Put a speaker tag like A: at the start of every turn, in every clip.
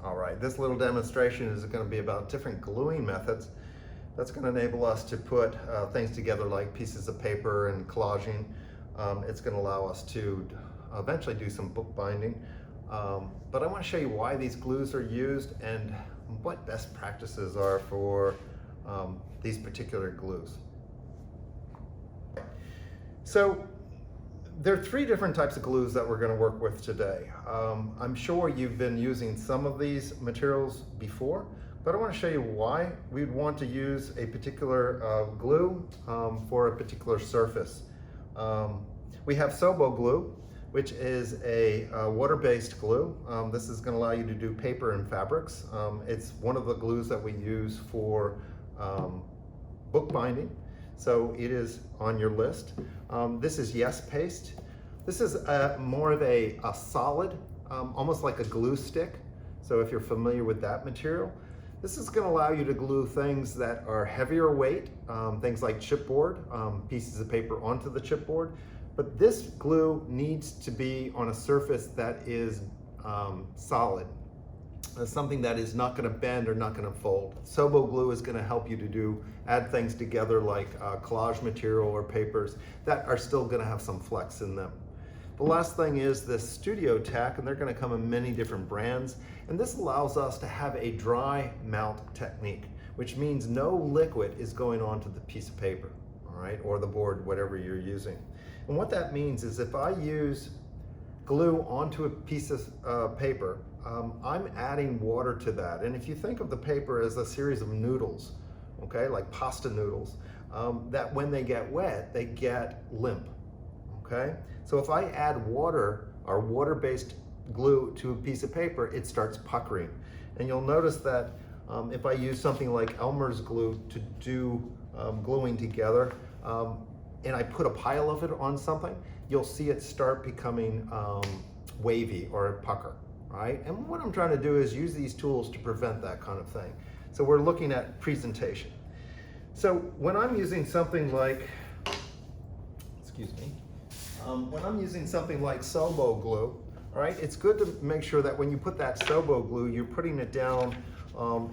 A: All right, this little demonstration is going to be about different gluing methods. That's going to enable us to put things together like pieces of paper and collaging. It's going to allow us to eventually do some bookbinding. But I want to show you why these glues are used and what best practices are for these particular glues. So there are three different types of glues that we're going to work with today. I'm sure you've been using some of these materials before, but I want to show you why we'd want to use a particular glue for a particular surface. We have Sobo glue, which is a water-based glue. This is going to allow you to do paper and fabrics. It's one of the glues that we use for bookbinding, so it is on your list. This is Yes Paste. This is more of a solid, almost like a glue stick. So if you're familiar with that material, this is going to allow you to glue things that are heavier weight, things like chipboard, pieces of paper onto the chipboard. But this glue needs to be on a surface that is solid, something that is not going to bend or not going to fold. Sobo glue is going to help you to add things together like collage material or papers that are still going to have some flex in them. The last thing is this Studio Tack, and they're going to come in many different brands. And this allows us to have a dry mount technique, which means no liquid is going onto the piece of paper, all right, or the board, whatever you're using. And what that means is if I use glue onto a piece of paper, I'm adding water to that. And if you think of the paper as a series of noodles, okay, like pasta noodles, that when they get wet, they get limp, okay? So if I add water or water-based glue to a piece of paper, it starts puckering. And you'll notice that if I use something like Elmer's glue to do gluing together, and I put a pile of it on something, you'll see it start becoming wavy or pucker, right? And what I'm trying to do is use these tools to prevent that kind of thing. So we're looking at presentation. So when I'm using something like, excuse me, when I'm using something like Sobo glue, all right, it's good to make sure that when you put that Sobo glue, you're putting it down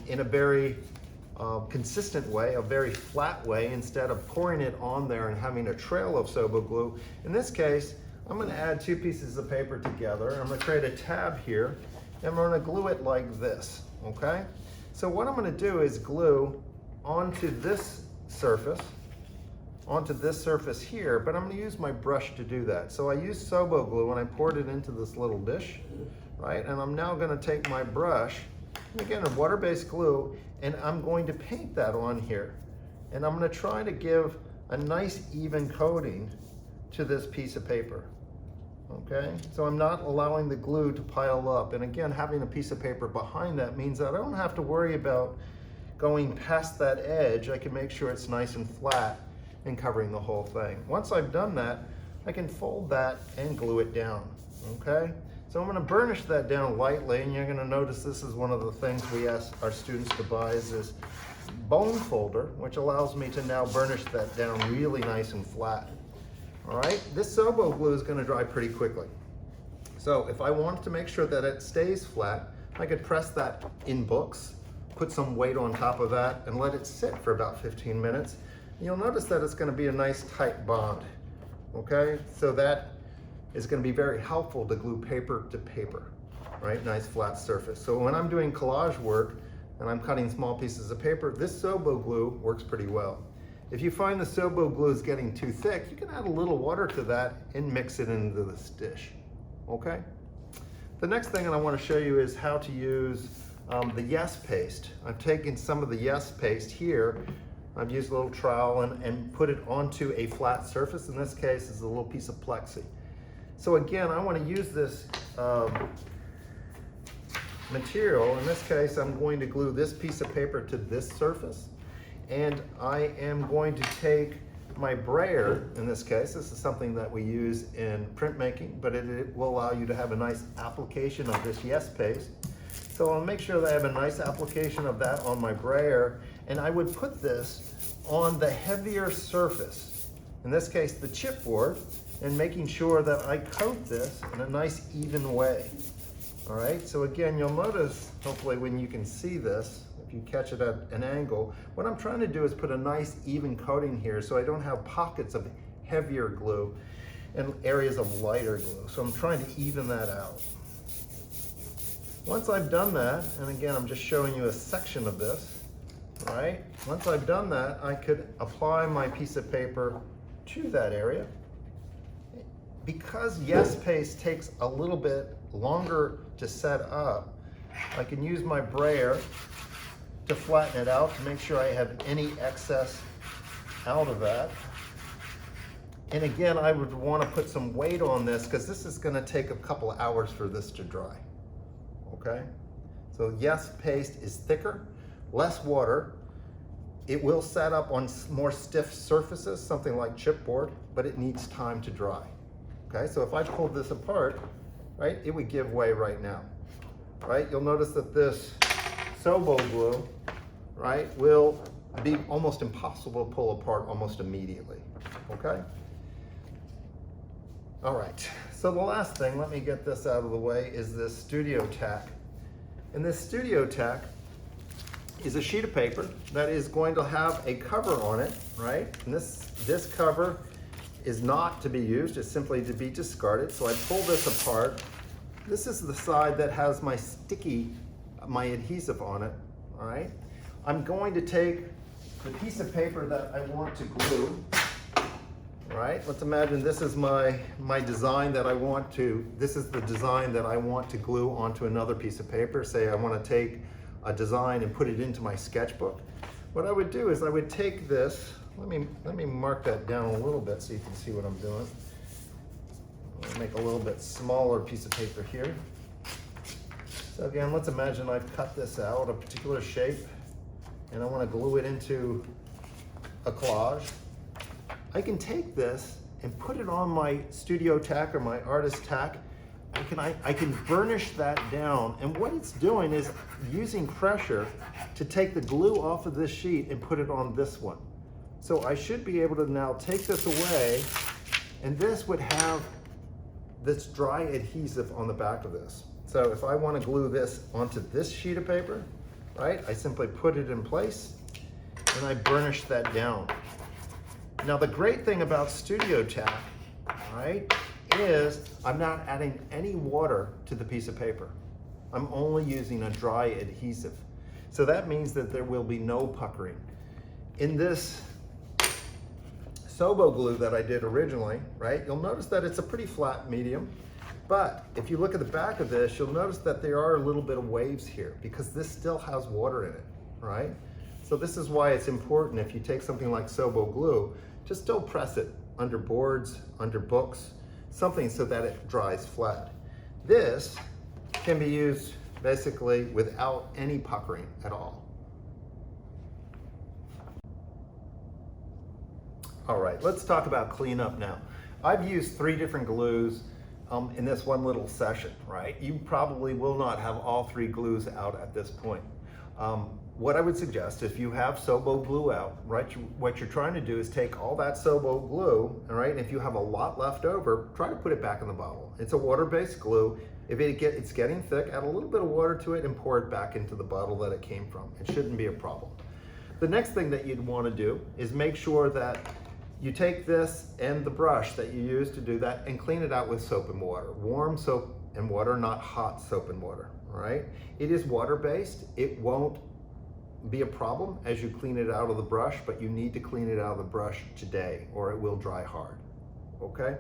A: in a very consistent way, a very flat way, instead of pouring it on there and having a trail of Sobo glue. In this case, I'm going to add two pieces of paper together. I'm going to create a tab here, and I'm going to glue it like this, okay? So what I'm going to do is glue onto this surface here, but I'm going to use my brush to do that. So I used Sobo glue and I poured it into this little dish, right? And I'm now going to take my brush, again, a water-based glue, and I'm going to paint that on here. And I'm going to try to give a nice even coating to this piece of paper, okay? So I'm not allowing the glue to pile up. And again, having a piece of paper behind that means that I don't have to worry about going past that edge. I can make sure it's nice and flat and covering the whole thing. Once I've done that, I can fold that and glue it down, okay? So I'm going to burnish that down lightly, and you're going to notice this is one of the things we ask our students to buy is this bone folder, which allows me to now burnish that down really nice and flat. All right, this Sobo glue is going to dry pretty quickly. So if I want to make sure that it stays flat, I could press that in books, put some weight on top of that, and let it sit for about 15 minutes. And you'll notice that it's going to be a nice tight bond, okay? So that is going to be very helpful to glue paper to paper, right? Nice flat surface. So when I'm doing collage work and I'm cutting small pieces of paper, this Sobo glue works pretty well. If you find the Sobo glue is getting too thick, you can add a little water to that and mix it into this dish, okay? The next thing that I want to show you is how to use the Yes Paste. I've taken some of the Yes Paste here. I've used a little trowel and put it onto a flat surface. In this case, it's a little piece of plexi. So again, I want to use this material. In this case, I'm going to glue this piece of paper to this surface. And I am going to take my brayer, in this case, this is something that we use in printmaking, but it will allow you to have a nice application of this Yes Paste. So I'll make sure that I have a nice application of that on my brayer, and I would put this on the heavier surface, in this case the chipboard, and making sure that I coat this in a nice even way. All right, so again, you'll notice, hopefully when you can see this, if you catch it at an angle, what I'm trying to do is put a nice even coating here so I don't have pockets of heavier glue and areas of lighter glue. So I'm trying to even that out. Once I've done that, and again, I'm just showing you a section of this, all right? Once I've done that, I could apply my piece of paper to that area. Because Yes Paste takes a little bit longer to set up, I can use my brayer to flatten it out to make sure I have any excess out of that. And again, I would want to put some weight on this because this is going to take a couple hours for this to dry. Okay? So Yes Paste is thicker, less water. It will set up on more stiff surfaces, something like chipboard, but it needs time to dry. Okay, so if I pulled this apart, right, it would give way right now, right? You'll notice that this Sobo glue, right, will be almost impossible to pull apart almost immediately, okay? All right, so the last thing, let me get this out of the way, is this Studio Tack. And this Studio Tack is a sheet of paper that is going to have a cover on it, right? And this cover is not to be used, it's simply to be discarded. So I pull this apart. This is the side that has my adhesive on it, all right? I'm going to take the piece of paper that I want to glue, all right? Let's imagine this is my design that I want to, this is the design that I want to glue onto another piece of paper. Say I want to take a design and put it into my sketchbook. What I would do is I would take this, let me mark that down a little bit so you can see what I'm doing. I'll make a little bit smaller piece of paper here. So again, let's imagine I've cut this out a particular shape and I want to glue it into a collage. I can take this and put it on my Studio Tack or my Artist Tack. I can burnish that down, and what it's doing is using pressure to take the glue off of this sheet and put it on this one. So I should be able to now take this away, and this would have this dry adhesive on the back of this. So if I want to glue this onto this sheet of paper, right, I simply put it in place and I burnish that down. Now the great thing about Studio Tack, right, is I'm not adding any water to the piece of paper. I'm only using a dry adhesive. So that means that there will be no puckering. In this Sobo glue that I did originally, right, you'll notice that it's a pretty flat medium, but if you look at the back of this, you'll notice that there are a little bit of waves here because this still has water in it, right? So this is why it's important, if you take something like Sobo glue, just still press it under boards, under books, something so that it dries flat. This can be used basically without any puckering at all. All right, let's talk about cleanup now. I've used 3 different glues in this one little session, right? You probably will not have all 3 glues out at this point. What I would suggest, if you have Sobo glue out, right, what you're trying to do is take all that Sobo glue, all right, and if you have a lot left over, try to put it back in the bottle. It's a water-based glue. If it's getting thick, add a little bit of water to it and pour it back into the bottle that it came from. It shouldn't be a problem. The next thing that you'd want to do is make sure that you take this and the brush that you use to do that and clean it out with soap and water. Warm soap and water, not hot soap and water, all right? It is water-based. It won't be a problem as you clean it out of the brush, but you need to clean it out of the brush today or it will dry hard, okay?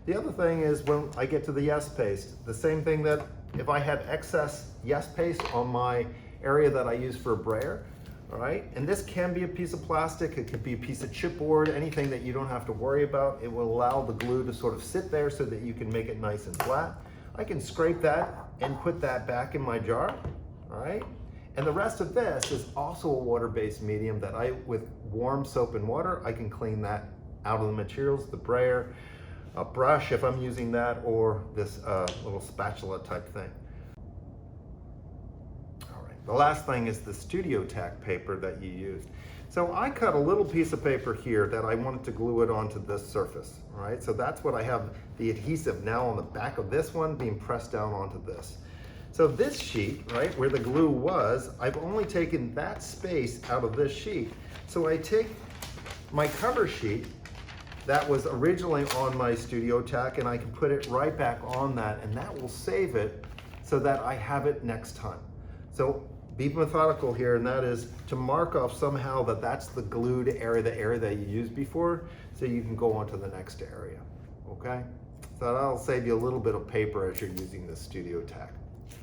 A: The other thing is when I get to the Yes Paste, the same thing that if I had excess Yes Paste on my area that I use for a brayer, all right? And this can be a piece of plastic, it could be a piece of chipboard, anything that you don't have to worry about. It will allow the glue to sort of sit there so that you can make it nice and flat. I can scrape that and put that back in my jar, all right? And the rest of this is also a water-based medium that with warm soap and water, I can clean that out of the materials, the brayer, a brush if I'm using that, or this little spatula type thing. All right, the last thing is the Studio Tack paper that you used. So I cut a little piece of paper here that I wanted to glue it onto this surface, all right? So that's what I have the adhesive now on the back of this one being pressed down onto this. So this sheet, right, where the glue was, I've only taken that space out of this sheet. So I take my cover sheet that was originally on my studio tack and I can put it right back on that, and that will save it so that I have it next time. So be methodical here, and that is to mark off somehow that that's the glued area, the area that you used before, so you can go on to the next area, okay? So that'll save you a little bit of paper as you're using this studio tack.